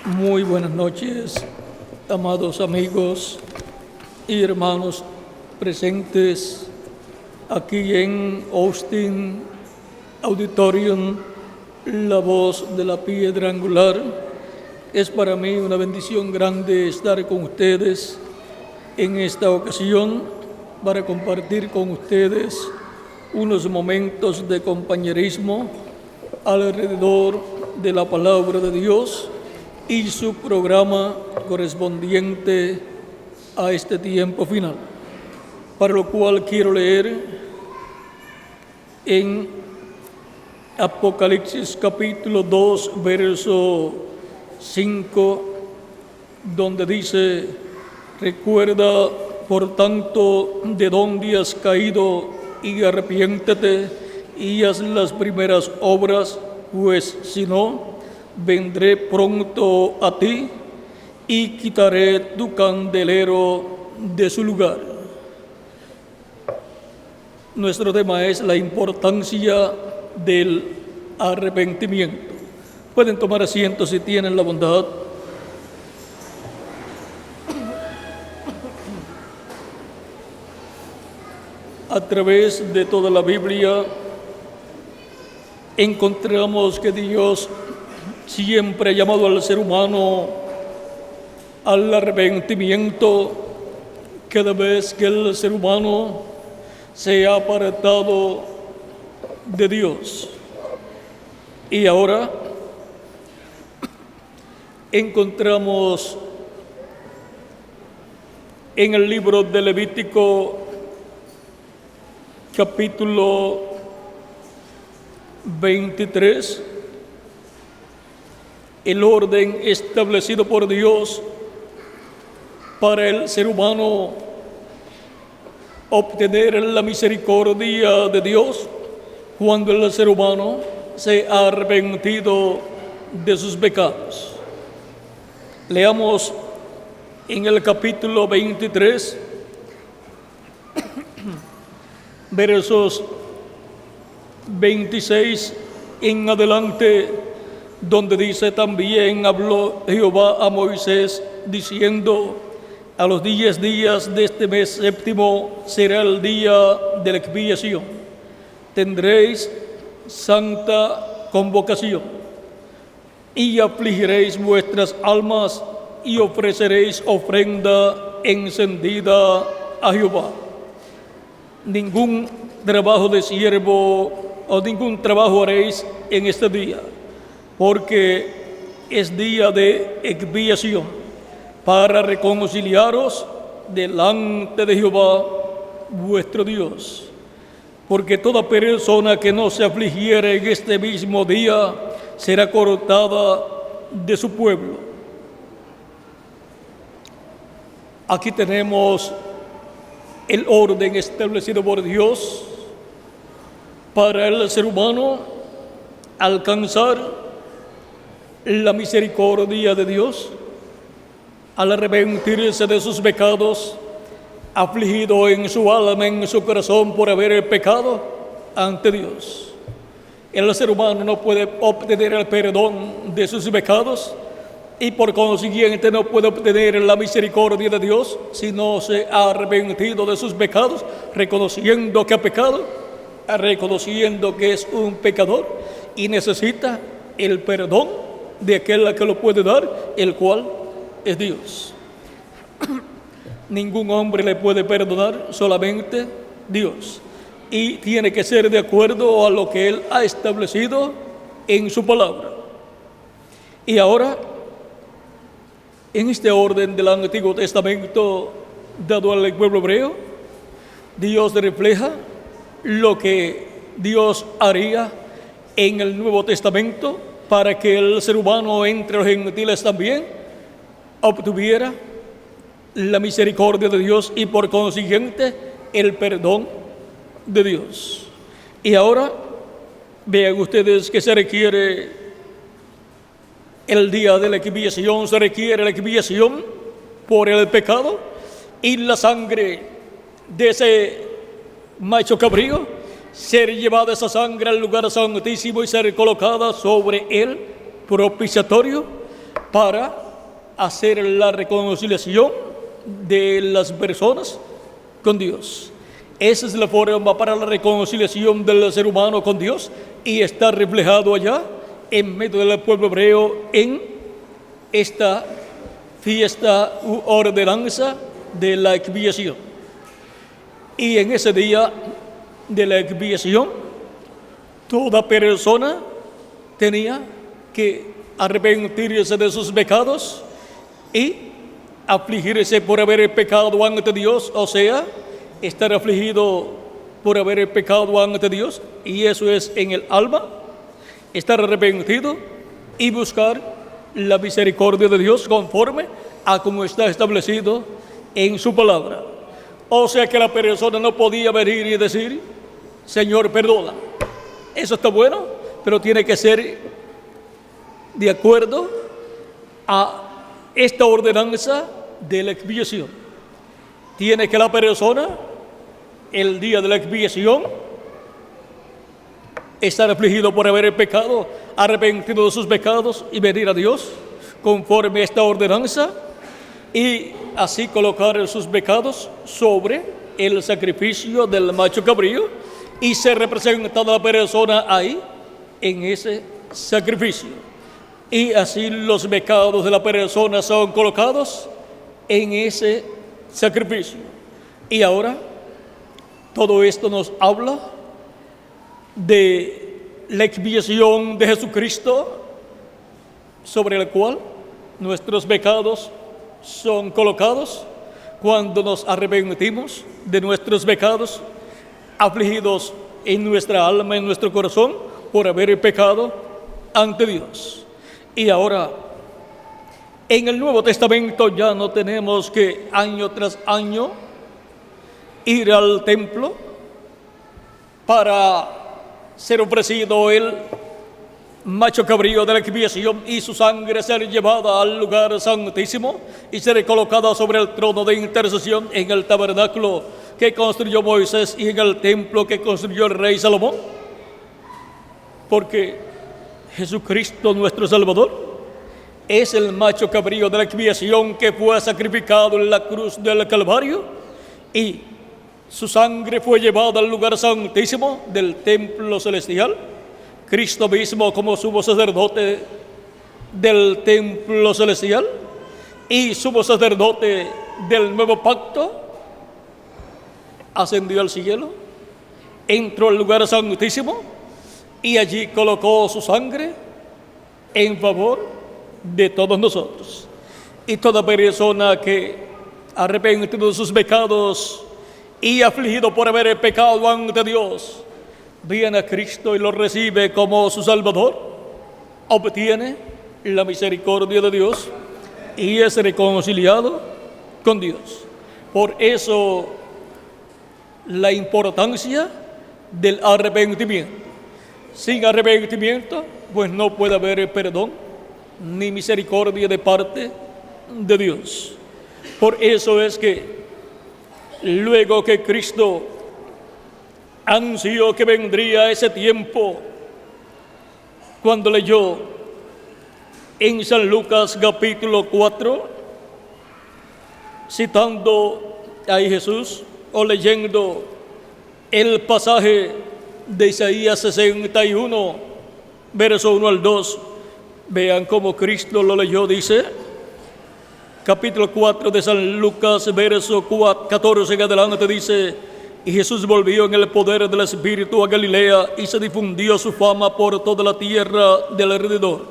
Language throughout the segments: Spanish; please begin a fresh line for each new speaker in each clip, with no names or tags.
Muy buenas noches, amados amigos y hermanos presentes aquí en Austin Auditorium, la voz de la piedra angular. Es para mí una bendición grande estar con ustedes en esta ocasión para compartir con ustedes unos momentos de compañerismo alrededor de la palabra de Dios y su programa correspondiente a este tiempo final, para lo cual quiero leer en Apocalipsis capítulo 2, verso 5, donde dice: recuerda, por tanto, de dónde has caído y arrepiéntete y haz las primeras obras, pues si no, vendré pronto a ti y quitaré tu candelero de su lugar. Nuestro tema es la importancia del arrepentimiento. Pueden tomar asiento si tienen la bondad. A través de toda la Biblia encontramos que Dios siempre ha llamado al ser humano al arrepentimiento cada vez que el ser humano se ha apartado de Dios. Y ahora encontramos en el libro de Levítico capítulo 23 el orden establecido por Dios para el ser humano obtener la misericordia de Dios cuando el ser humano se ha arrepentido de sus pecados. Leamos en el capítulo 23, versos 26 en adelante, donde dice: también habló Jehová a Moisés diciendo: a los 10 días de este mes séptimo será el día de la expiación. Tendréis santa convocación y afligiréis vuestras almas y ofreceréis ofrenda encendida a Jehová. Ningún trabajo de siervo o ningún trabajo haréis en este día, porque es día de expiación, para reconciliaros delante de Jehová vuestro Dios. Porque toda persona que no se afligiere en este mismo día será cortada de su pueblo. Aquí tenemos el orden establecido por Dios para el ser humano alcanzar la misericordia de Dios al arrepentirse de sus pecados, afligido en su alma, en su corazón por haber pecado ante Dios. El ser humano no puede obtener el perdón de sus pecados y por consiguiente no puede obtener la misericordia de Dios si no se ha arrepentido de sus pecados, reconociendo que ha pecado, reconociendo que es un pecador y necesita el perdón de aquel que lo puede dar, el cual es Dios. Ningún hombre le puede perdonar, solamente Dios. Y tiene que ser de acuerdo a lo que Él ha establecido en su palabra. Y ahora, en este orden del Antiguo Testamento dado al pueblo hebreo, Dios refleja lo que Dios haría en el Nuevo Testamento para que el ser humano, entre los gentiles también, obtuviera la misericordia de Dios y por consiguiente el perdón de Dios. Y ahora vean ustedes que se requiere el día de la expiación, se requiere la expiación por el pecado y la sangre de ese macho cabrío, ser llevada esa sangre al lugar santísimo y ser colocada sobre el propiciatorio para hacer la reconciliación de las personas con Dios. Esa es la forma para la reconciliación del ser humano con Dios y está reflejado allá en medio del pueblo hebreo en esta fiesta u ordenanza de la expiación. Y en ese día de la expiación, toda persona tenía que arrepentirse de sus pecados y afligirse por haber pecado ante Dios, o sea, estar afligido por haber pecado ante Dios, y eso es en el alma, estar arrepentido y buscar la misericordia de Dios conforme a como está establecido en su palabra. O sea que la persona no podía venir y decir, Señor, perdona. Eso está bueno, pero tiene que ser de acuerdo a esta ordenanza de la expiación. Tiene que la persona, el día de la expiación, estar afligido por haber pecado, arrepentido de sus pecados y venir a Dios conforme a esta ordenanza y así colocar sus pecados sobre el sacrificio del macho cabrío y ser representada la persona ahí en ese sacrificio. Y así los pecados de la persona son colocados en ese sacrificio. Y ahora todo esto nos habla de la expiación de Jesucristo, sobre el cual nuestros pecados son colocados cuando nos arrepentimos de nuestros pecados, afligidos en nuestra alma, en nuestro corazón, por haber pecado ante Dios. Y ahora, en el Nuevo Testamento ya no tenemos que año tras año ir al templo para ser ofrecido el macho cabrío de la expiación y su sangre ser llevada al lugar santísimo y ser colocada sobre el trono de intercesión en el tabernáculo que construyó Moisés y en el templo que construyó el rey Salomón. Porque Jesucristo, nuestro Salvador, es el macho cabrío de la expiación que fue sacrificado en la cruz del Calvario y su sangre fue llevada al lugar santísimo del templo celestial. Cristo mismo como sumo sacerdote del templo celestial y sumo sacerdote del nuevo pacto, ascendió al cielo, entró al lugar santísimo y allí colocó su sangre en favor de todos nosotros. Y toda persona que arrepentido de sus pecados y afligido por haber pecado ante Dios, viene a Cristo y lo recibe como su Salvador, obtiene la misericordia de Dios y es reconciliado con Dios. Por eso la importancia del arrepentimiento. Sin arrepentimiento, pues no puede haber perdón ni misericordia de parte de Dios. Por eso es que luego que Cristo anunció que vendría ese tiempo, cuando leyó en San Lucas capítulo 4, citando ahí Jesús o leyendo el pasaje de Isaías 61, verso 1 al 2, vean cómo Cristo lo leyó. Dice, capítulo 4 de San Lucas, verso 14 en adelante, dice: y Jesús volvió en el poder del Espíritu a Galilea y se difundió su fama por toda la tierra del alrededor.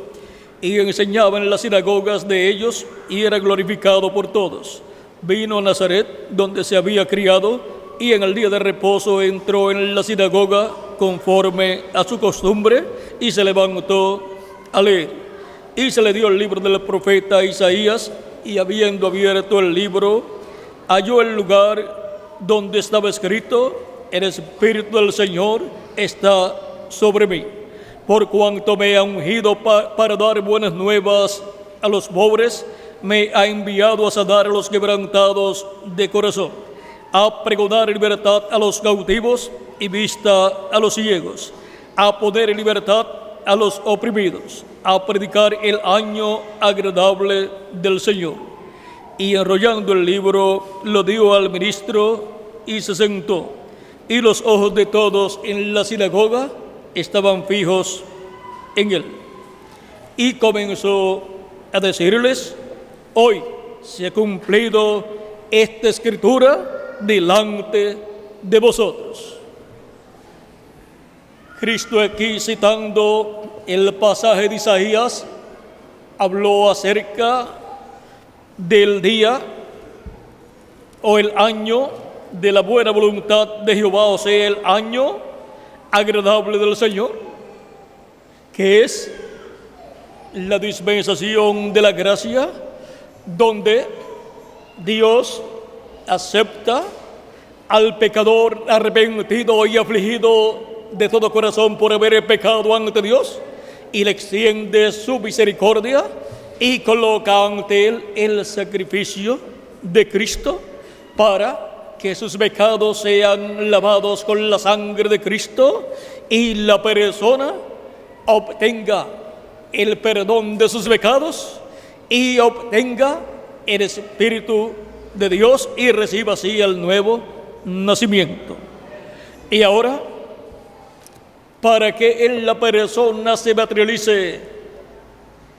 Y enseñaba en las sinagogas de ellos y era glorificado por todos. Vino a Nazaret, donde se había criado, y en el día de reposo entró en la sinagoga conforme a su costumbre y se levantó a leer. Y se le dio el libro del profeta Isaías, y habiendo abierto el libro, halló el lugar donde estaba escrito: el Espíritu del Señor está sobre mí, por cuanto me ha ungido para dar buenas nuevas a los pobres, me ha enviado a sanar a los quebrantados de corazón, a pregonar libertad a los cautivos y vista a los ciegos, a poner en libertad a los oprimidos, a predicar el año agradable del Señor. Y enrollando el libro, lo dio al ministro y se sentó. Y los ojos de todos en la sinagoga estaban fijos en él. Y comenzó a decirles: hoy se ha cumplido esta escritura delante de vosotros. Cristo, aquí citando el pasaje de Isaías, habló acerca del día o el año de la buena voluntad de Jehová, o sea, el año agradable del Señor, que es la dispensación de la gracia, donde Dios acepta al pecador arrepentido y afligido de todo corazón por haber pecado ante Dios, y le extiende su misericordia y coloca ante él el sacrificio de Cristo para que sus pecados sean lavados con la sangre de Cristo y la persona obtenga el perdón de sus pecados y obtenga el Espíritu de Dios y reciba así el nuevo nacimiento. Y ahora, para que en la persona se materialice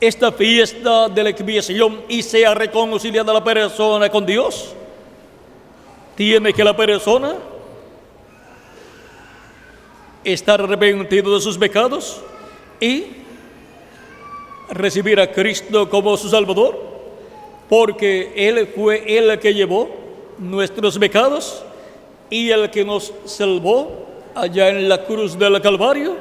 esta fiesta de la expiación y sea reconciliada la persona con Dios, tiene que la persona estar arrepentido de sus pecados y recibir a Cristo como su Salvador, porque Él fue el que llevó nuestros pecados y el que nos salvó allá en la cruz del Calvario.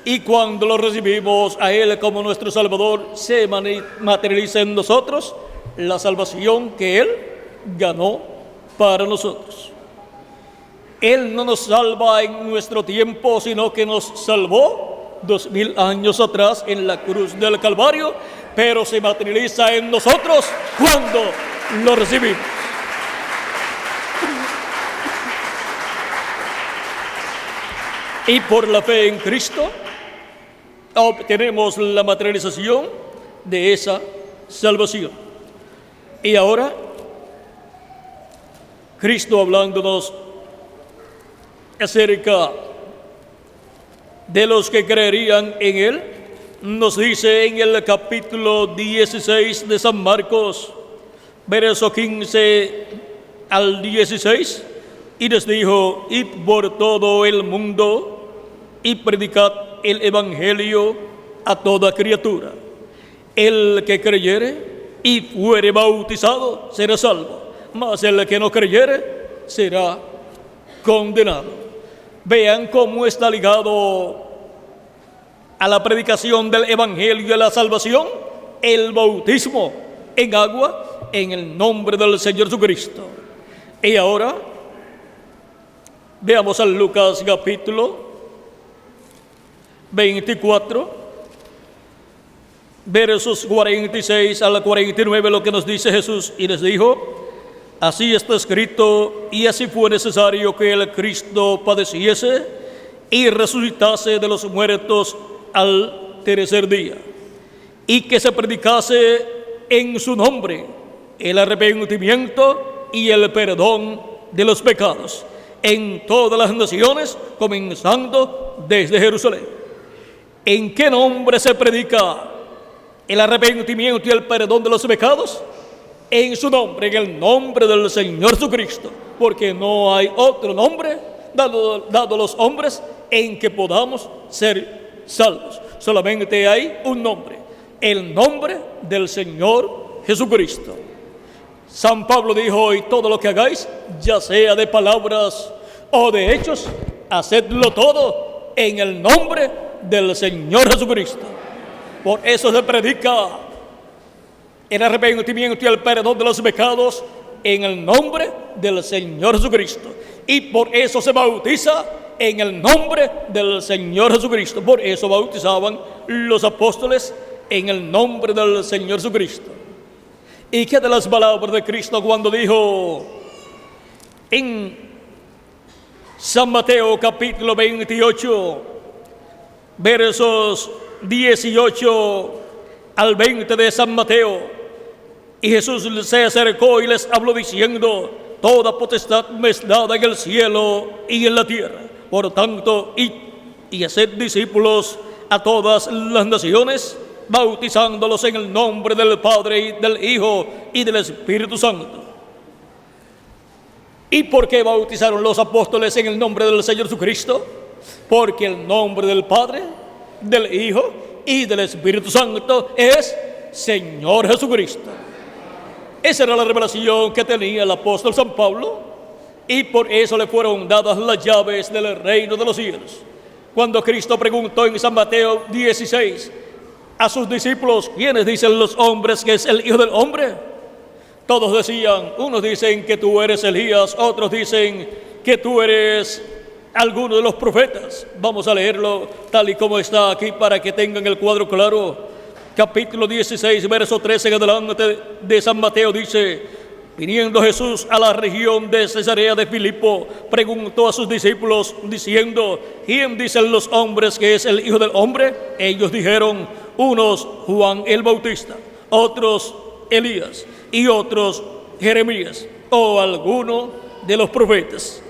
Y cuando lo recibimos a Él como nuestro Salvador, se materializa en nosotros la salvación que Él ganó para nosotros. Él no nos salva en nuestro tiempo, sino que nos salvó 2000 años atrás en la cruz del Calvario, pero se materializa en nosotros cuando lo recibimos. Y por la fe en Cristo obtenemos la materialización de esa salvación. Y ahora, Cristo, hablándonos acerca de los que creerían en Él, nos dice en el capítulo 16 de San Marcos, verso 15 al 16, y les dijo: id por todo el mundo y predicad el evangelio a toda criatura. El que creyere y fuere bautizado será salvo, mas el que no creyere será condenado. Vean cómo está ligado a la predicación del evangelio y a la salvación el bautismo en agua en el nombre del Señor Jesucristo. Y ahora veamos a Lucas capítulo 24, versos 46 al 49, lo que nos dice Jesús: y les dijo: así está escrito, y así fue necesario que el Cristo padeciese y resucitase de los muertos al tercer día, y que se predicase en su nombre el arrepentimiento y el perdón de los pecados en todas las naciones, comenzando desde Jerusalén. ¿En qué nombre se predica el arrepentimiento y el perdón de los pecados? En su nombre, en el nombre del Señor Jesucristo, porque no hay otro nombre dado a los hombres en que podamos ser salvos. Solamente hay un nombre, el nombre del Señor Jesucristo. San Pablo dijo: y todo lo que hagáis, ya sea de palabras o de hechos, hacedlo todo en el nombre del Señor Jesucristo. Por eso se predica el arrepentimiento y el perdón de los pecados en el nombre del Señor Jesucristo. Y por eso se bautiza en el nombre del Señor Jesucristo. Por eso bautizaban los apóstoles en el nombre del Señor Jesucristo. ¿Y qué de las palabras de Cristo cuando dijo en San Mateo capítulo 28, versos 18 al 20 de San Mateo. Y Jesús se acercó y les habló diciendo: toda potestad me es dada en el cielo y en la tierra. Por tanto, id y haced discípulos a todas las naciones, bautizándolos en el nombre del Padre y del Hijo y del Espíritu Santo. ¿Y por qué bautizaron los apóstoles en el nombre del Señor Jesucristo? Porque el nombre del Padre, del Hijo y del Espíritu Santo es Señor Jesucristo. Esa era la revelación que tenía el apóstol San Pablo, y por eso le fueron dadas las llaves del reino de los cielos. Cuando Cristo preguntó en San Mateo 16 a sus discípulos: ¿quiénes dicen los hombres que es el Hijo del Hombre? Todos decían, unos dicen que tú eres Elías, otros dicen que tú eres alguno de los profetas. Vamos a leerlo tal y como está aquí para que tengan el cuadro claro. Capítulo 16, verso 13 en adelante de San Mateo dice: viniendo Jesús a la región de Cesarea de Filipo, preguntó a sus discípulos diciendo: ¿quién dicen los hombres que es el Hijo del Hombre? Ellos dijeron, unos Juan el Bautista, otros Elías y otros Jeremías o alguno de los profetas.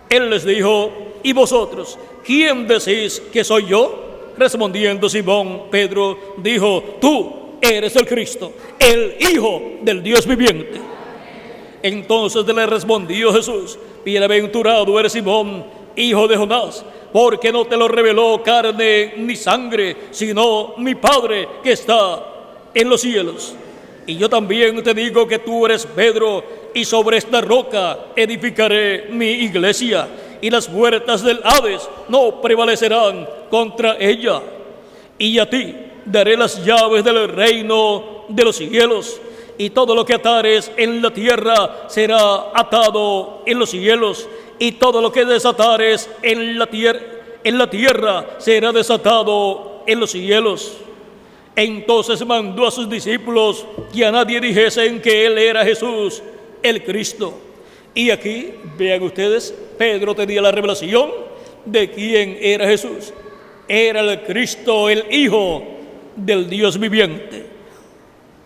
Él les dijo: ¿y vosotros quién decís que soy yo? Respondiendo Simón Pedro dijo: tú eres el Cristo, el Hijo del Dios viviente. Entonces le respondió Jesús: bienaventurado eres Simón, hijo de Jonás, porque no te lo reveló carne ni sangre, sino mi Padre que está en los cielos. Y yo también te digo que tú eres Pedro, y sobre esta roca edificaré mi iglesia, y las puertas del Hades no prevalecerán contra ella. Y a ti daré las llaves del reino de los cielos, y todo lo que atares en la tierra será atado en los cielos, y todo lo que desatares en la tierra será desatado en los cielos. Entonces mandó a sus discípulos que a nadie dijesen que él era Jesús, el Cristo. Y aquí, vean ustedes, Pedro tenía la revelación de quién era Jesús. Era el Cristo, el Hijo del Dios viviente.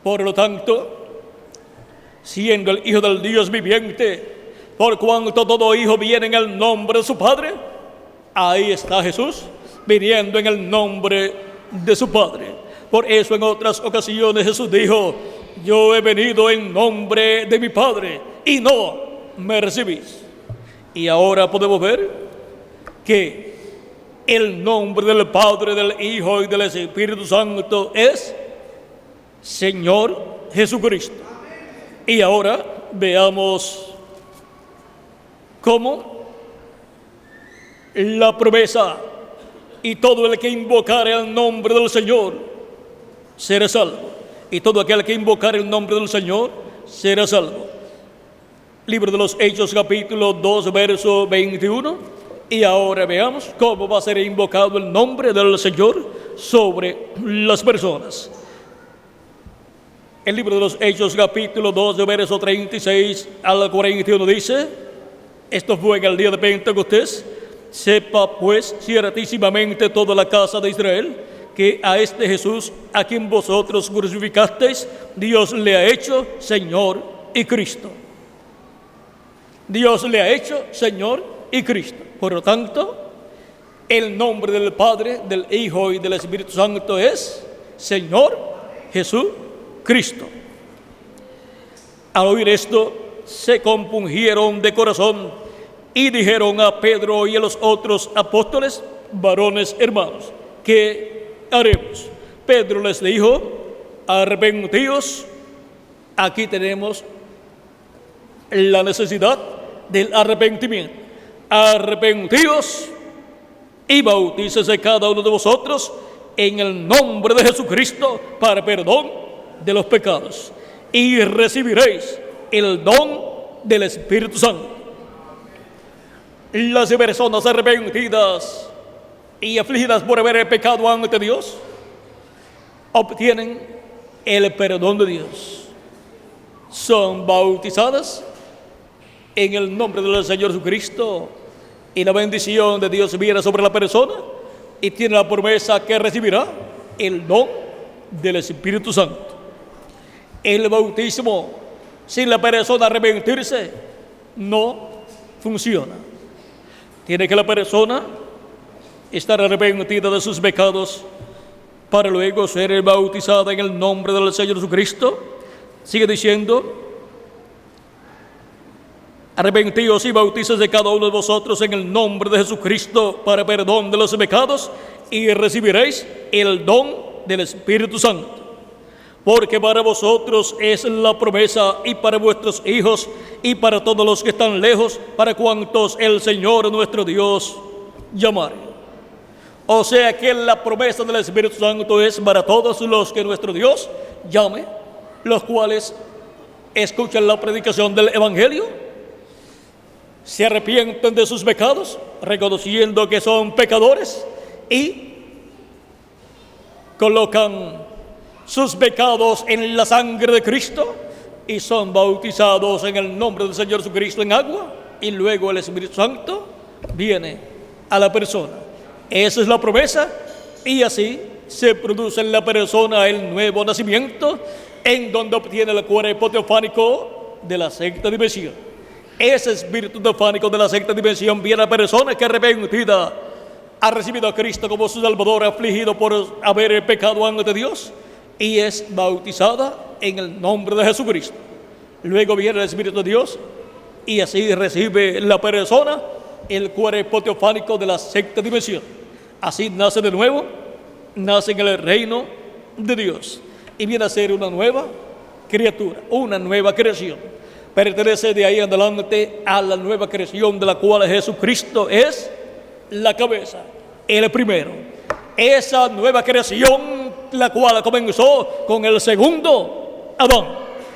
Por lo tanto, siendo el Hijo del Dios viviente, por cuanto todo hijo viene en el nombre de su Padre, ahí está Jesús, viniendo en el nombre de su Padre. Por eso en otras ocasiones Jesús dijo: yo he venido en nombre de mi Padre y no me recibís. Y ahora podemos ver que el nombre del Padre, del Hijo y del Espíritu Santo es Señor Jesucristo. Y ahora veamos cómo la promesa: y todo el que invocare el nombre del Señor será salvo. Y todo aquel que invocare el nombre del Señor será salvo. Libro de los Hechos, capítulo 2, verso 21. Y ahora veamos cómo va a ser invocado el nombre del Señor sobre las personas. El libro de los Hechos, capítulo 2, verso 36 al 41 dice: esto fue en el día de Pentecostés. Sepa pues ciertísimamente toda la casa de Israel que a este Jesús, a quien vosotros crucificasteis, Dios le ha hecho Señor y Cristo. Dios le ha hecho Señor y Cristo. Por lo tanto, el nombre del Padre, del Hijo y del Espíritu Santo es Señor Jesucristo. Al oír esto, se compungieron de corazón y dijeron a Pedro y a los otros apóstoles: varones hermanos, ¿qué haremos? Pedro les dijo: arrepentíos. Aquí tenemos la necesidad del arrepentimiento. Arrepentíos y bautícese cada uno de vosotros en el nombre de Jesucristo para perdón de los pecados, y recibiréis el don del Espíritu Santo. Las personas arrepentidas y afligidas por haber pecado ante Dios obtienen el perdón de Dios. Son bautizadas en el nombre del Señor Jesucristo, y la bendición de Dios viene sobre la persona y tiene la promesa que recibirá el don del Espíritu Santo. El bautismo sin la persona arrepentirse no funciona. Tiene que la persona estar arrepentida de sus pecados para luego ser bautizada en el nombre del Señor Jesucristo. Sigue diciendo: arrepentíos y bautícese cada uno de vosotros en el nombre de Jesucristo para perdón de los pecados, y recibiréis el don del Espíritu Santo. Porque para vosotros es la promesa, y para vuestros hijos, y para todos los que están lejos, para cuantos el Señor nuestro Dios llamare. O sea que la promesa del Espíritu Santo es para todos los que nuestro Dios llame, los cuales escuchan la predicación del Evangelio, se arrepienten de sus pecados, reconociendo que son pecadores, y colocan sus pecados en la sangre de Cristo y son bautizados en el nombre del Señor Jesucristo en agua, y luego el Espíritu Santo viene a la persona. Esa es la promesa, y así se produce en la persona el nuevo nacimiento, en donde obtiene el cuerpo teofánico de la sexta dimensión. Ese espíritu teofánico de la sexta dimensión viene a la persona que arrepentida ha recibido a Cristo como su Salvador, afligido por haber pecado ante Dios, y es bautizada en el nombre de Jesucristo. Luego viene el Espíritu de Dios, y así recibe la persona el cuerpo teofánico de la sexta dimensión. Así nace de nuevo, nace en el reino de Dios, y viene a ser una nueva criatura, una nueva creación. Pertenece de ahí en adelante a la nueva creación, de la cual Jesucristo es la cabeza, el primero. Esa nueva creación, la cual comenzó con el segundo Adán,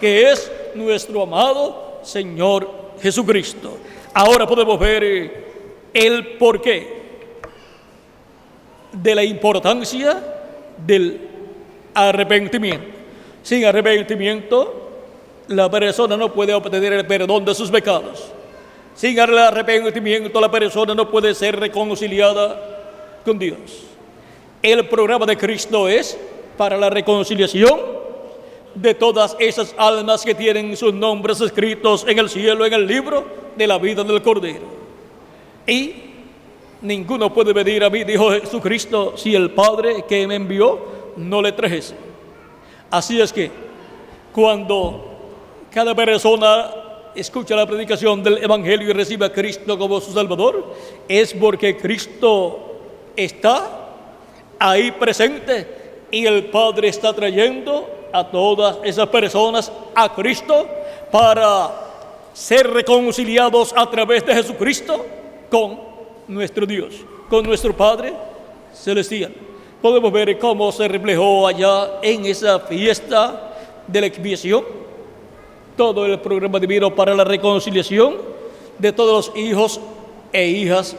que es nuestro amado Señor Jesucristo. Ahora podemos ver el porqué de la importancia del arrepentimiento. Sin arrepentimiento, la persona no puede obtener el perdón de sus pecados. Sin el arrepentimiento, la persona no puede ser reconciliada con Dios. El programa de Cristo es para la reconciliación de todas esas almas que tienen sus nombres escritos en el cielo, en el libro de la vida del Cordero. Y ninguno puede venir a mí, dijo Jesucristo, si el Padre que me envió no le trajese. Así es que cuando cada persona escucha la predicación del Evangelio y recibe a Cristo como su Salvador, es porque Cristo está ahí presente, y el Padre está trayendo a todas esas personas a Cristo para ser reconciliados a través de Jesucristo con nuestro Dios, con nuestro Padre Celestial. Podemos ver cómo se reflejó allá en esa fiesta de la expiación todo el programa divino para la reconciliación de todos los hijos e hijas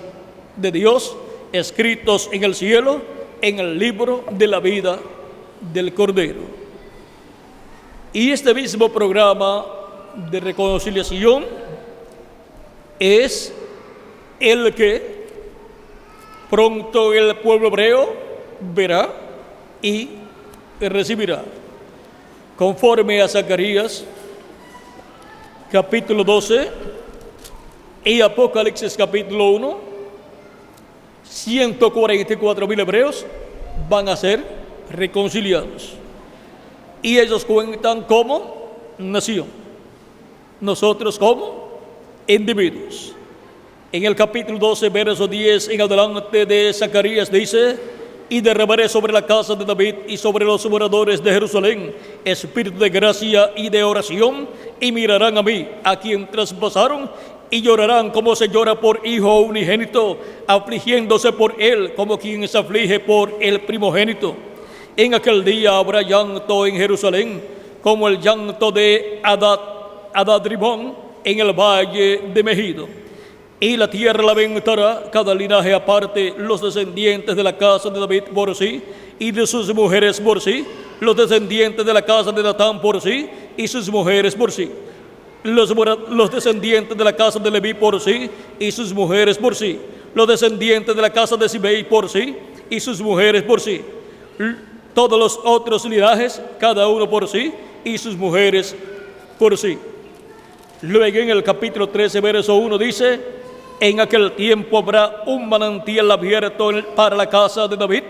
de Dios, escritos en el cielo, en el libro de la vida del Cordero. Y este mismo programa de reconciliación es el que pronto el pueblo hebreo verá y recibirá. Conforme a Zacarías capítulo 12 y Apocalipsis capítulo 1, 144,000 hebreos van a ser reconciliados. Y ellos cuentan como nación, nosotros como individuos. En el capítulo 12, verso 10 en adelante de Zacarías dice: y derramaré sobre la casa de David y sobre los moradores de Jerusalén espíritu de gracia y de oración, y mirarán a mí, a quien traspasaron, y llorarán como se llora por hijo unigénito, afligiéndose por él como quien se aflige por el primogénito. En aquel día habrá llanto en Jerusalén, como el llanto de Adad-Rimón en el valle de Megido. Y la tierra lamentará, cada linaje aparte, los descendientes de la casa de David por sí, y de sus mujeres por sí, los descendientes de la casa de Natán por sí, y sus mujeres por sí, los descendientes de la casa de Leví por sí, y sus mujeres por sí, los descendientes de la casa de Simei por sí, y sus mujeres por sí, todos los otros linajes, cada uno por sí, y sus mujeres por sí. Luego en el capítulo 13, verso 1 dice: en aquel tiempo habrá un manantial abierto para la casa de David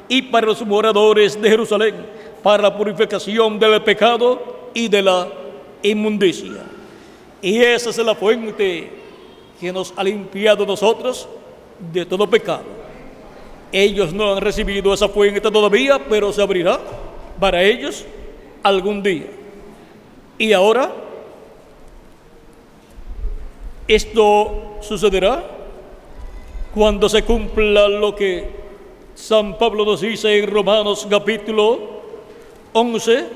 y para los moradores de Jerusalén, para la purificación del pecado y de la inmundicia. Y esa es la fuente que nos ha limpiado a nosotros de todo pecado. Ellos no han recibido esa fuente todavía, pero se abrirá para ellos algún día. Y ahora, esto sucederá cuando se cumpla lo que San Pablo nos dice en Romanos capítulo 11,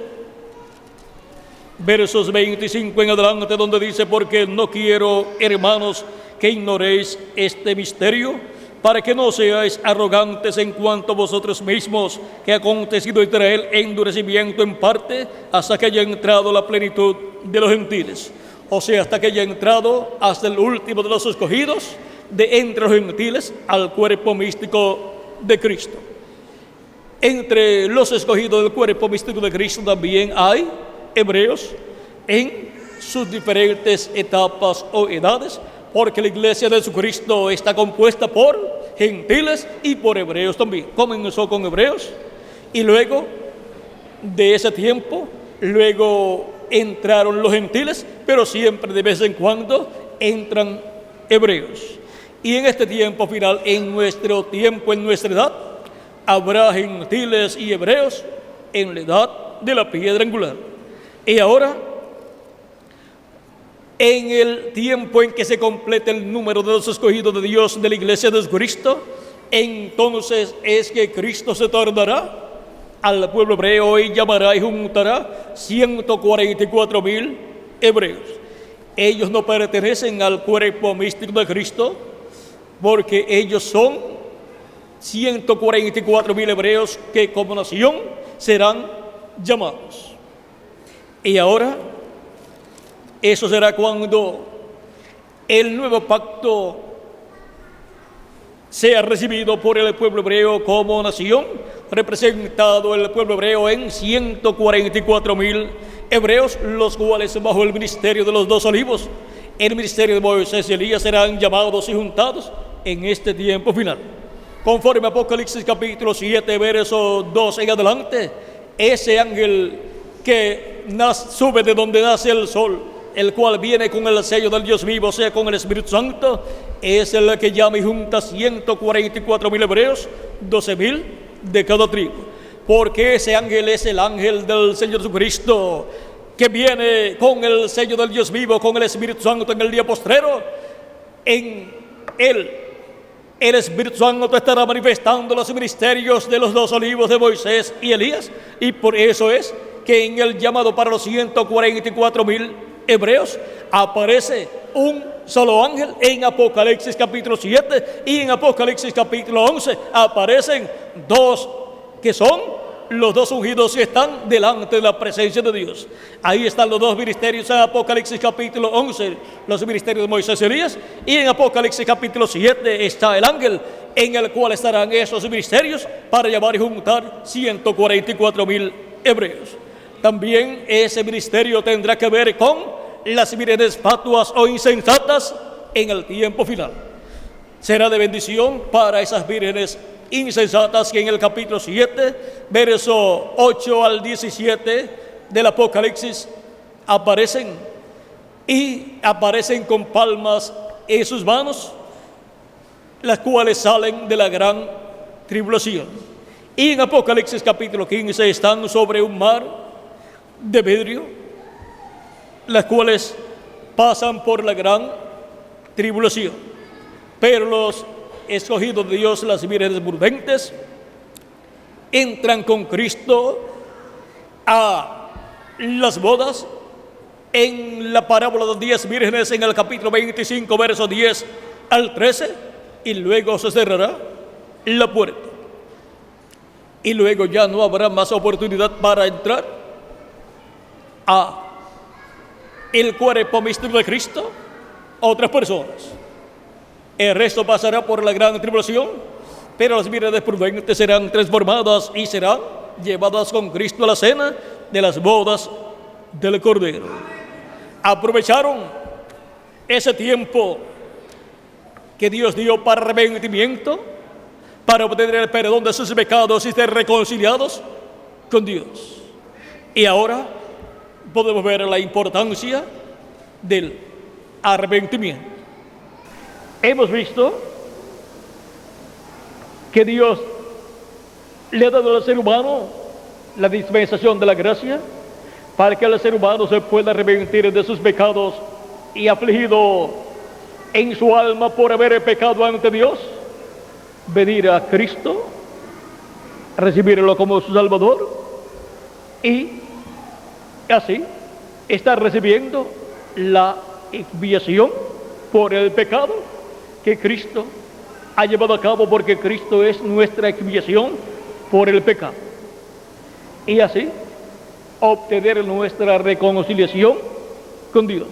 versos 25 en adelante, donde dice: porque no quiero, hermanos, que ignoréis este misterio, para que no seáis arrogantes en cuanto a vosotros mismos, que ha acontecido entre él endurecimiento en parte, hasta que haya entrado la plenitud de los gentiles. O sea, hasta que haya entrado hasta el último de los escogidos de entre los gentiles al cuerpo místico de Cristo. Entre los escogidos del cuerpo místico de Cristo también hay hebreos en sus diferentes etapas o edades, porque la iglesia de Jesucristo está compuesta por gentiles y por hebreos también. Comenzó con hebreos y luego de ese tiempo, luego entraron los gentiles, pero siempre de vez en cuando entran hebreos. Y en este tiempo final, en nuestro tiempo, en nuestra edad, habrá gentiles y hebreos en la edad de la piedra angular. Y ahora, en el tiempo en que se complete el número de los escogidos de Dios de la iglesia de Jesucristo, entonces es que Cristo se tornará al pueblo hebreo y llamará y juntará 144,000 hebreos. Ellos no pertenecen al cuerpo místico de Cristo, porque ellos son 144,000 hebreos que como nación serán llamados. Y ahora, eso será cuando el nuevo pacto sea recibido por el pueblo hebreo como nación, representado el pueblo hebreo en 144,000 hebreos, los cuales bajo el ministerio de los dos olivos, el ministerio de Moisés y Elías, serán llamados y juntados en este tiempo final. Conforme a Apocalipsis capítulo 7, verso 2 en adelante, ese ángel que sube de donde nace el sol, el cual viene con el sello del Dios vivo, o sea, con el Espíritu Santo, es el que llama y junta 144,000 hebreos, 12,000 de cada tribu. Porque ese ángel es el ángel del Señor Jesucristo, que viene con el sello del Dios vivo, con el Espíritu Santo en el día postrero. En él, el Espíritu Santo estará manifestando los ministerios de los dos olivos de Moisés y Elías, y por eso es que en el llamado para los 144,000 hebreos aparece un solo ángel. En Apocalipsis capítulo 7 y en Apocalipsis capítulo 11 aparecen dos, que son los dos ungidos que están delante de la presencia de Dios. Ahí están los dos ministerios en Apocalipsis capítulo 11, los ministerios de Moisés y Elías, y en Apocalipsis capítulo 7 está el ángel en el cual estarán esos ministerios para llamar y juntar 144,000 hebreos. También ese ministerio tendrá que ver con las vírgenes fatuas o insensatas en el tiempo final. Será de bendición para esas vírgenes insensatas que en el capítulo 7, verso 8 al 17 del Apocalipsis aparecen, y aparecen con palmas en sus manos, las cuales salen de la gran tribulación. Y en Apocalipsis capítulo 15 están sobre un mar de vidrio, las cuales pasan por la gran tribulación. Pero los escogidos de Dios, las vírgenes prudentes, entran con Cristo a las bodas. En la parábola de las 10 vírgenes, en el capítulo 25, versos 10 al 13, y luego se cerrará la puerta. Y luego ya no habrá más oportunidad para entrar a el cuerpo místico de Cristo otras personas. El resto pasará por la gran tribulación, pero las vírgenes prudentes serán transformadas y serán llevadas con Cristo a la cena de las bodas del Cordero. Aprovecharon ese tiempo que Dios dio para arrepentimiento, para obtener el perdón de sus pecados y ser reconciliados con Dios. Y ahora podemos ver la importancia del arrepentimiento. Hemos visto que Dios le ha dado al ser humano la dispensación de la gracia para que el ser humano se pueda arrepentir de sus pecados y afligido en su alma por haber pecado ante Dios, venir a Cristo, recibirlo como su Salvador y así estar recibiendo la expiación por el pecado que Cristo ha llevado a cabo, porque Cristo es nuestra expiación por el pecado. Y así obtener nuestra reconciliación con Dios.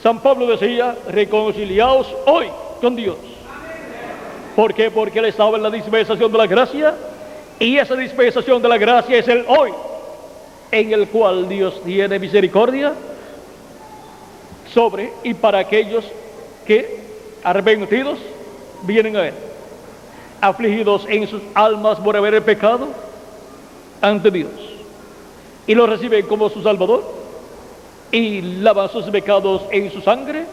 San Pablo decía: reconciliaos hoy con Dios. ¿Por qué? Porque él estaba en la dispensación de la gracia, y esa dispensación de la gracia es el hoy, en el cual Dios tiene misericordia sobre y para aquellos que arrepentidos vienen a él, afligidos en sus almas por haber pecado ante Dios, y lo reciben como su Salvador, y lavan sus pecados en su sangre,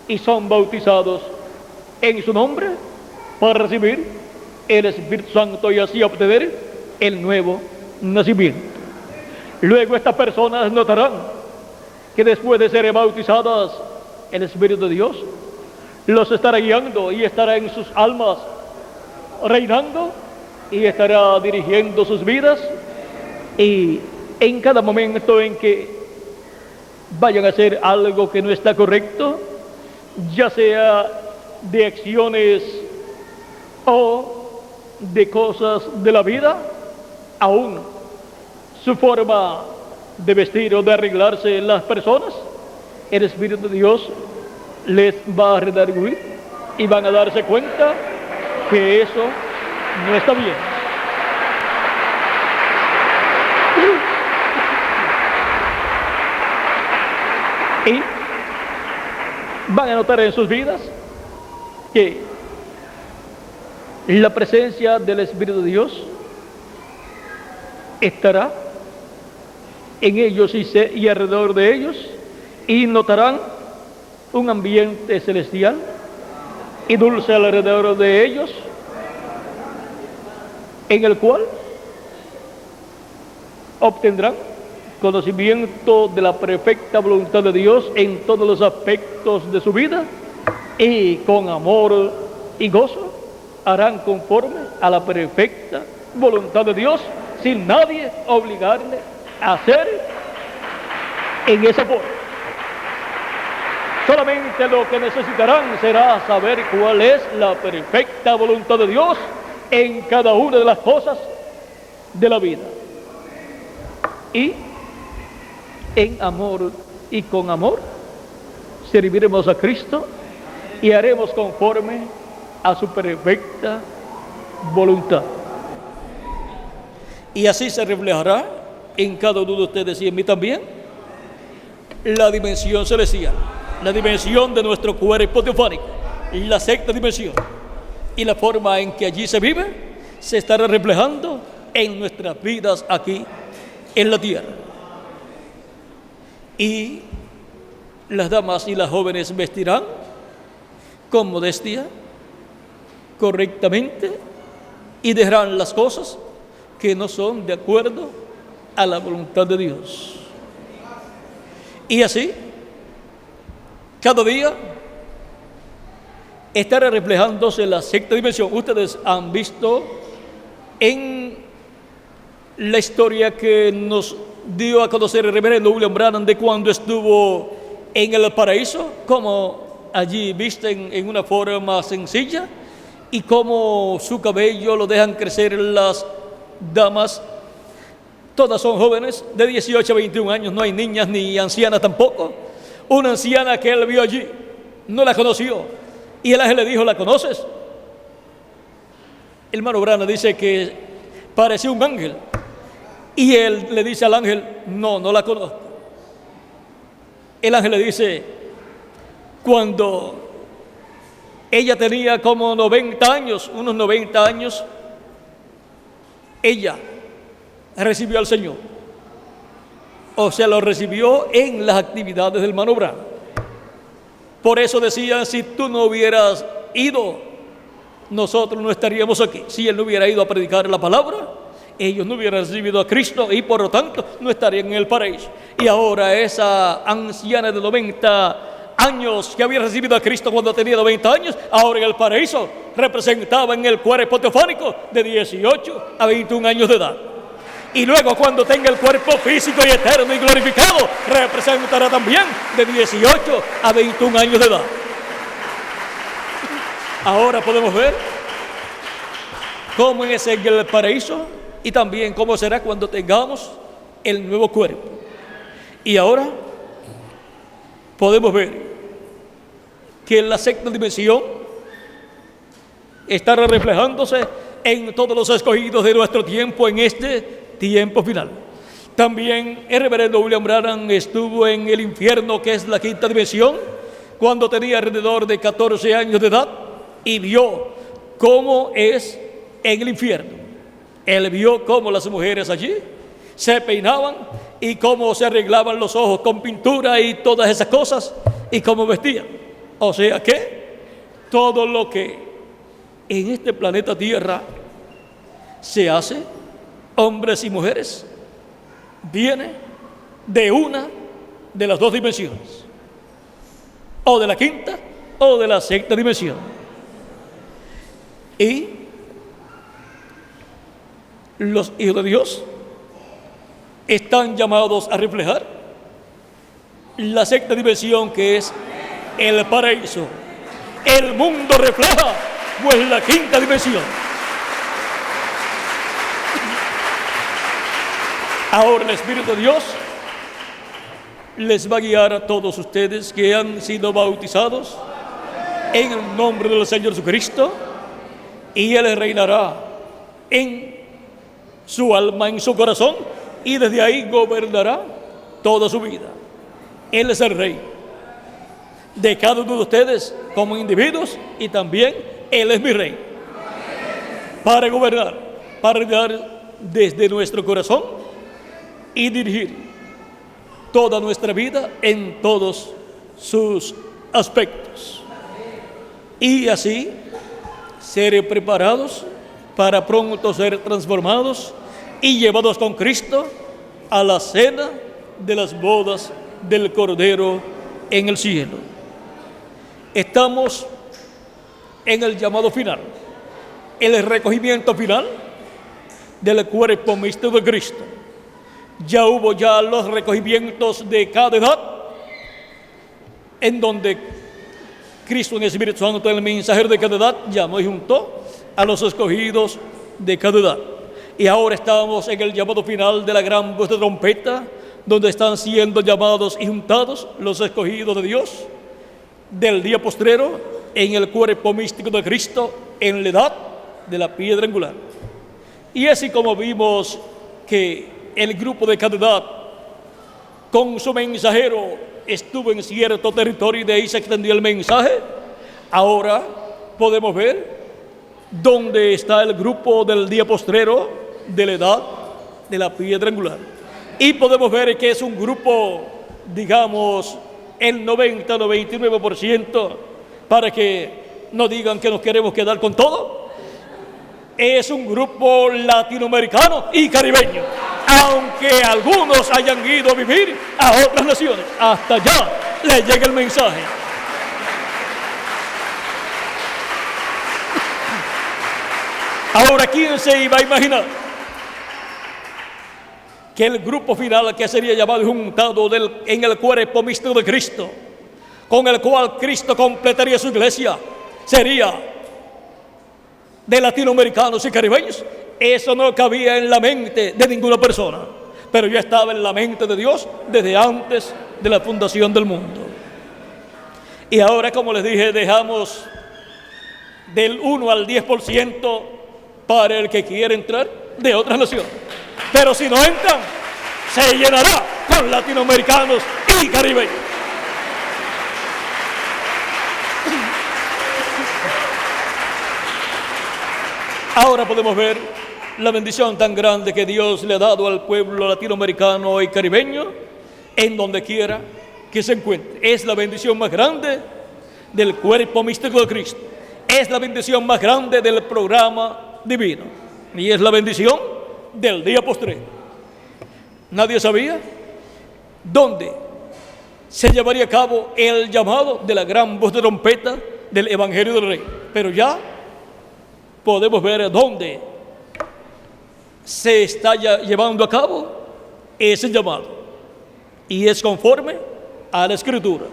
y son bautizados en su nombre para recibir el Espíritu Santo y así obtener el nuevo nacimiento. Luego estas personas notarán que después de ser bautizadas, el Espíritu de Dios los estará guiando y estará en sus almas reinando y estará dirigiendo sus vidas, y en cada momento en que vayan a hacer algo que no está correcto, ya sea de acciones o de cosas de la vida, aún su forma de vestir o de arreglarse las personas, el Espíritu de Dios les va a redarguir y van a darse cuenta que eso no está bien. Y van a notar en sus vidas que la presencia del Espíritu de Dios estará en ellos y alrededor de ellos, y notarán un ambiente celestial y dulce alrededor de ellos, en el cual obtendrán conocimiento de la perfecta voluntad de Dios en todos los aspectos de su vida, y con amor y gozo harán conforme a la perfecta voluntad de Dios, sin nadie obligarle a hacer en esa forma. Solamente lo que necesitarán será saber cuál es la perfecta voluntad de Dios en cada una de las cosas de la vida. Y en amor y con amor serviremos a Cristo y haremos conforme a su perfecta voluntad. Y así se reflejará en cada uno de ustedes y en mí también la dimensión celestial, la dimensión de nuestro cuerpo teofánico, la sexta dimensión, y la forma en que allí se vive se estará reflejando en nuestras vidas aquí en la tierra. Y las damas y las jóvenes vestirán con modestia, correctamente, y dejarán las cosas que no son de acuerdo a la voluntad de Dios. Y así, cada día estará reflejándose la sexta dimensión. Ustedes han visto en la historia que nos dio a conocer el reverendo William Branham de cuando estuvo en el paraíso, como allí visten en una forma sencilla y como su cabello lo dejan crecer las damas. Todas son jóvenes de 18 a 21 años, no hay niñas ni ancianas tampoco. Una anciana que él vio allí no la conoció, y el ángel le dijo: ¿la conoces? El hermano Branham dice que parecía un ángel, Y él le dice al ángel: no, no la conozco. El ángel le dice: cuando ella tenía como 90 años, unos 90 años, ella recibió al Señor. O sea, lo recibió en las actividades del hermano Branham. Por eso decían: si tú no hubieras ido, nosotros no estaríamos aquí. Si él no hubiera ido a predicar la palabra, ellos no hubieran recibido a Cristo y por lo tanto no estarían en el paraíso. Y ahora esa anciana de 90 años que había recibido a Cristo cuando tenía 90 años, ahora en el paraíso representaba en el cuerpo teofánico de 18 a 21 años de edad. Y luego cuando tenga el cuerpo físico y eterno y glorificado, representará también de 18 a 21 años de edad. Ahora podemos ver cómo es en el paraíso y también cómo será cuando tengamos el nuevo cuerpo. Y ahora podemos ver que la sexta dimensión estará reflejándose en todos los escogidos de nuestro tiempo en este tiempo final. También el reverendo William Branham estuvo en el infierno, que es la quinta dimensión, cuando tenía alrededor de 14 años de edad, y vio cómo es en el infierno. Él vio cómo las mujeres allí se peinaban y cómo se arreglaban los ojos con pintura y todas esas cosas, y cómo vestían. O sea que todo lo que en este planeta Tierra se hace, hombres y mujeres, viene de una de las dos dimensiones, o de la quinta o de la sexta dimensión. Y los hijos de Dios están llamados a reflejar la sexta dimensión, que es el paraíso. El mundo refleja pues la quinta dimensión. Ahora el Espíritu de Dios les va a guiar a todos ustedes que han sido bautizados en el nombre del Señor Jesucristo, y Él reinará en su alma, en su corazón, y desde ahí gobernará toda su vida. Él es el Rey de cada uno de ustedes como individuos, y también Él es mi Rey para gobernar, para reinar desde nuestro corazón y dirigir toda nuestra vida en todos sus aspectos, y así ser preparados para pronto ser transformados y llevados con Cristo a la cena de las bodas del Cordero en el cielo. Estamos en el llamado final, el recogimiento final del cuerpo místico de Cristo. Ya hubo los recogimientos de cada edad, en donde Cristo en el Espíritu Santo, el mensajero de cada edad, llamó y juntó a los escogidos de cada edad. Y ahora estamos en el llamado final de la gran voz de trompeta, donde están siendo llamados y juntados los escogidos de Dios del día postrero en el cuerpo místico de Cristo, en la edad de la piedra angular. Y así como vimos que el grupo de cada edad con su mensajero estuvo en cierto territorio y de ahí se extendió el mensaje, ahora podemos ver dónde está el grupo del día postrero de la edad de la piedra angular. Y podemos ver que es un grupo, digamos, el 99%, para que no digan que nos queremos quedar con todo. Es un grupo latinoamericano y caribeño, aunque algunos hayan ido a vivir a otras naciones, hasta allá les llega el mensaje. Ahora, ¿quién se iba a imaginar que el grupo final, que sería llamado y juntado en el cuerpo místico de Cristo, con el cual Cristo completaría su iglesia, sería de latinoamericanos y caribeños? Eso no cabía en la mente de ninguna persona, pero ya estaba en la mente de Dios desde antes de la fundación del mundo. Y ahora, como les dije, dejamos del 1 al 10% para el que quiere entrar de otras naciones. Pero si no entran, se llenará con latinoamericanos y caribeños. Ahora podemos ver la bendición tan grande que Dios le ha dado al pueblo latinoamericano y caribeño en donde quiera que se encuentre. Es la bendición más grande del cuerpo místico de Cristo. Es la bendición más grande del programa divino. Y es la bendición del día postrero. Nadie sabía dónde se llevaría a cabo el llamado de la gran voz de trompeta del Evangelio del Rey. Pero ya podemos ver dónde se está llevando a cabo ese llamado. Y es conforme a la Escritura.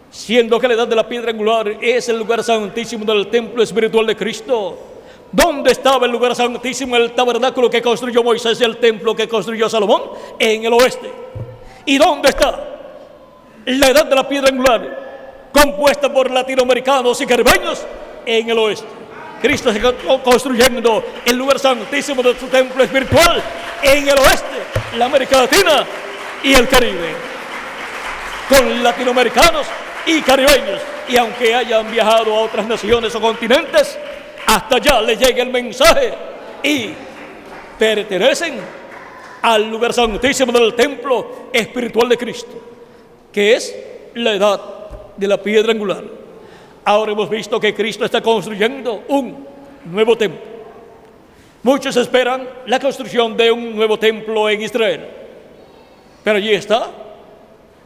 Siendo que la edad de la piedra angular es el lugar santísimo del templo espiritual de Cristo. ¿Dónde estaba el lugar santísimo, el tabernáculo que construyó Moisés y el templo que construyó Salomón? En el oeste. ¿Y dónde está la edad de la piedra angular compuesta por latinoamericanos y caribeños? En el oeste. Cristo está construyendo el lugar santísimo de su templo espiritual en el oeste, la América Latina y el Caribe, con latinoamericanos y caribeños. Y aunque hayan viajado a otras naciones o continentes, hasta allá les llega el mensaje y pertenecen al lugar santísimo del templo espiritual de Cristo, que es la edad de la piedra angular. Ahora hemos visto que Cristo está construyendo un nuevo templo. Muchos esperan la construcción de un nuevo templo en Israel, pero allí está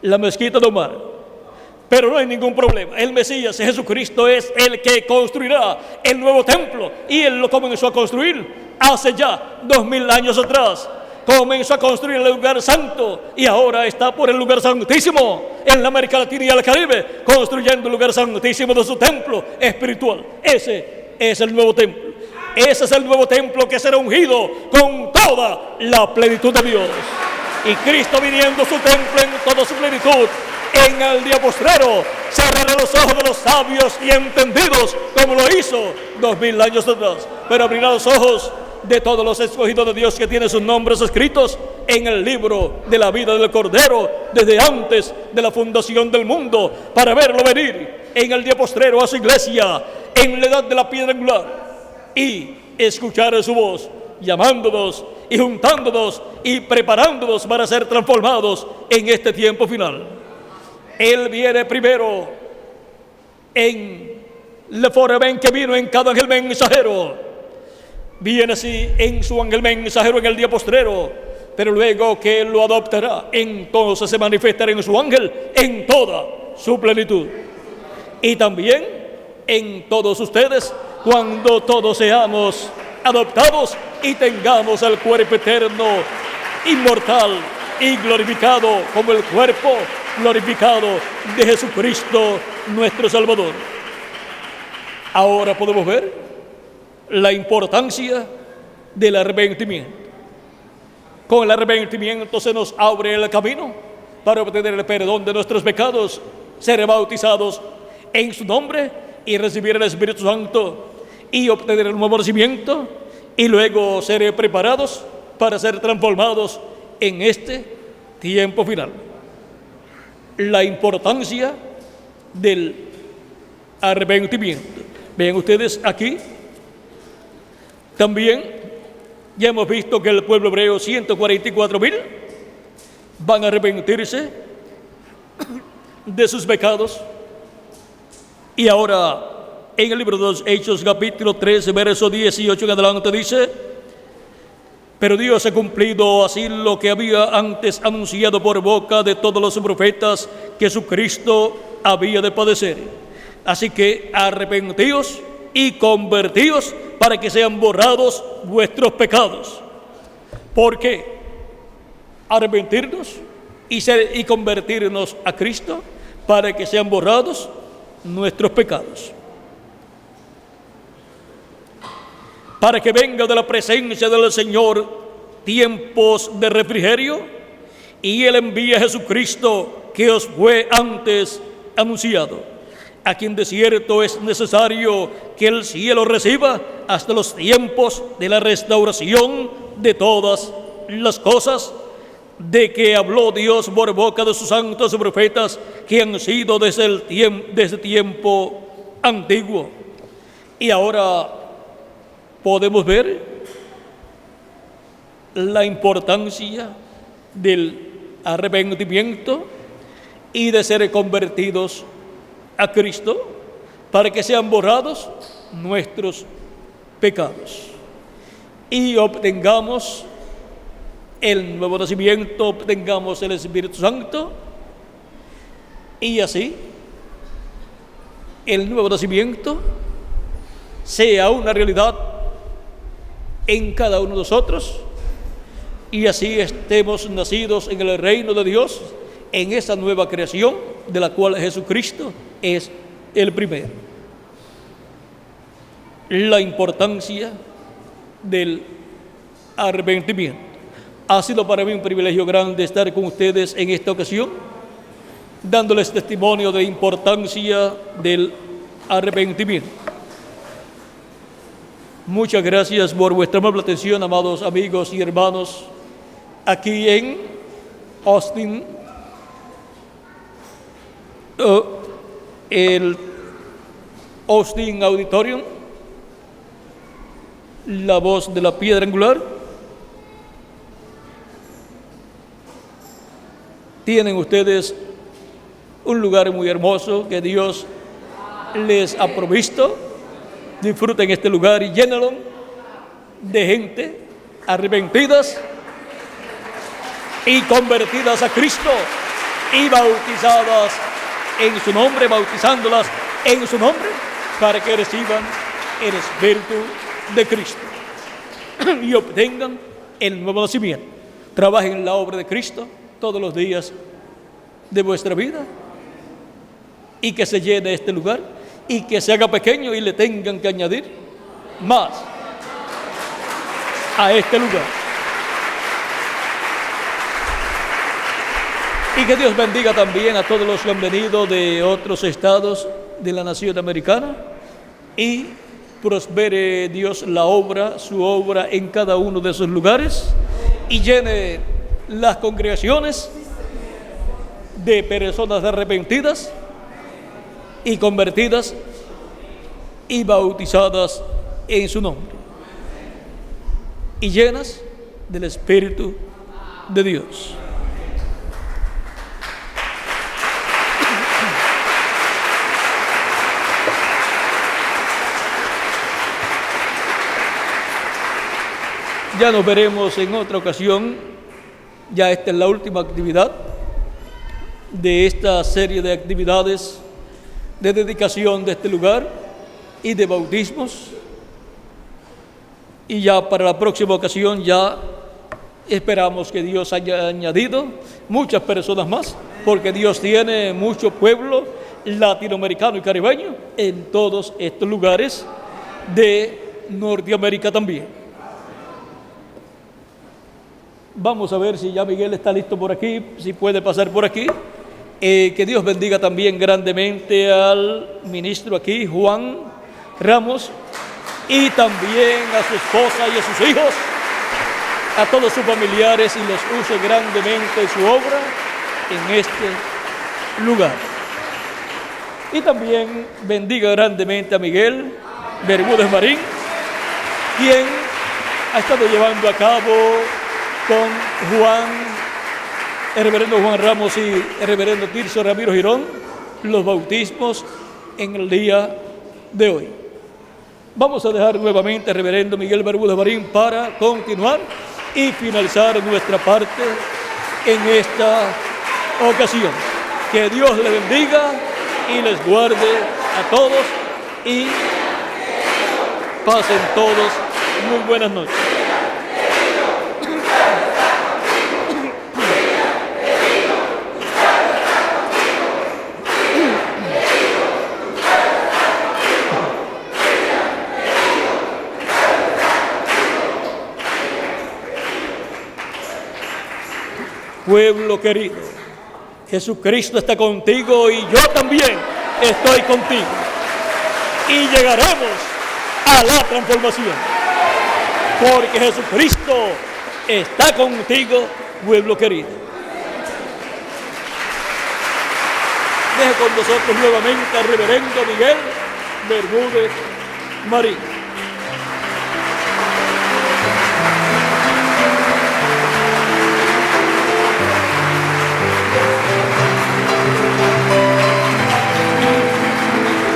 la mezquita de Omar. Pero no hay ningún problema. El Mesías, Jesucristo, es el que construirá el nuevo templo. Y Él lo comenzó a construir hace ya 2000 años atrás. Comenzó a construir el lugar santo y ahora está por el lugar santísimo en la América Latina y el Caribe, construyendo el lugar santísimo de su templo espiritual. Ese es el nuevo templo. Ese es el nuevo templo que será ungido con toda la plenitud de Dios. Y Cristo, viniendo a su templo en toda su plenitud, en el día postrero, cerrará los ojos de los sabios y entendidos, como lo hizo 2000 años atrás, pero abrirá los ojos de todos los escogidos de Dios que tienen sus nombres escritos en el libro de la vida del Cordero desde antes de la fundación del mundo, para verlo venir en el día postrero a su iglesia en la edad de la piedra angular y escuchar su voz llamándonos y juntándonos y preparándonos para ser transformados en este tiempo final. Él viene primero en la forma en que vino en cada ángel mensajero. Viene así en su ángel mensajero en el día postrero, pero luego que Él lo adoptará, entonces se manifestará en su ángel en toda su plenitud. Y también en todos ustedes, cuando todos seamos adoptados y tengamos el cuerpo eterno, inmortal y glorificado como el cuerpo glorificado de Jesucristo nuestro Salvador. Ahora podemos ver la importancia del arrepentimiento. Con el arrepentimiento se nos abre el camino para obtener el perdón de nuestros pecados, ser bautizados en su nombre y recibir el Espíritu Santo y obtener el nuevo nacimiento, y luego ser preparados para ser transformados en este tiempo final. La importancia del arrepentimiento. Vean ustedes aquí, también ya hemos visto que el pueblo hebreo, 144,000, van a arrepentirse de sus pecados. Y ahora, en el libro de los Hechos, capítulo 13, verso 18 en adelante, dice: pero Dios ha cumplido así lo que había antes anunciado por boca de todos los profetas, que Jesucristo había de padecer. Así que arrepentíos y convertíos para que sean borrados vuestros pecados. ¿Por qué? Arrepentirnos y convertirnos a Cristo para que sean borrados nuestros pecados. Para que venga de la presencia del Señor tiempos de refrigerio, y Él envía a Jesucristo, que os fue antes anunciado, a quien de cierto es necesario que el cielo reciba hasta los tiempos de la restauración de todas las cosas de que habló Dios por boca de sus santos profetas que han sido desde tiempo antiguo. Y ahora podemos ver la importancia del arrepentimiento y de ser convertidos a Cristo para que sean borrados nuestros pecados y obtengamos el nuevo nacimiento, obtengamos el Espíritu Santo, y así el nuevo nacimiento sea una realidad en cada uno de nosotros, y así estemos nacidos en el reino de Dios, en esa nueva creación de la cual Jesucristo es el primero. La importancia del arrepentimiento. Ha sido para mí un privilegio grande estar con ustedes en esta ocasión, dándoles testimonio de importancia del arrepentimiento. Muchas gracias por vuestra amable atención, amados amigos y hermanos, aquí en Austin, el Austin Auditorium, la voz de la piedra angular. Tienen ustedes un lugar muy hermoso que Dios les ha provisto. Disfruten este lugar y llénenlo de gente arrepentidas y convertidas a Cristo y bautizadas en su nombre, bautizándolas en su nombre para que reciban el Espíritu de Cristo y obtengan el nuevo nacimiento. Trabajen en la obra de Cristo todos los días de vuestra vida y que se llene este lugar y que se haga pequeño y le tengan que añadir más a este lugar. Y que Dios bendiga también a todos los que han venido de otros estados de la nación americana y prospere Dios la obra, su obra en cada uno de esos lugares y llene las congregaciones de personas arrepentidas y convertidas y bautizadas en su nombre y llenas del Espíritu de Dios. Ya nos veremos en otra ocasión. Ya esta es la última actividad de esta serie de actividades de dedicación de este lugar y de bautismos. Y ya para la próxima ocasión ya esperamos que Dios haya añadido muchas personas más, porque Dios tiene mucho pueblo latinoamericano y caribeño en todos estos lugares de Norteamérica también. Vamos a ver si ya Miguel está listo por aquí, si puede pasar por aquí. Que Dios bendiga también grandemente al ministro aquí, Juan Ramos, y también a su esposa y a sus hijos, a todos sus familiares, y los use grandemente en su obra en este lugar. Y también bendiga grandemente a Miguel Bermúdez Marín, quien ha estado llevando a cabo con el reverendo Juan Ramos y el reverendo Tirso Ramiro Girón los bautismos en el día de hoy. Vamos a dejar nuevamente al reverendo Miguel Bermúdez Marín para continuar y finalizar nuestra parte en esta ocasión. Que Dios les bendiga y les guarde a todos y pasen todos muy buenas noches. Pueblo querido, Jesucristo está contigo y yo también estoy contigo. Y llegaremos a la transformación. porque Jesucristo está contigo, pueblo querido. Deje con nosotros nuevamente al reverendo Miguel Bermúdez Marín.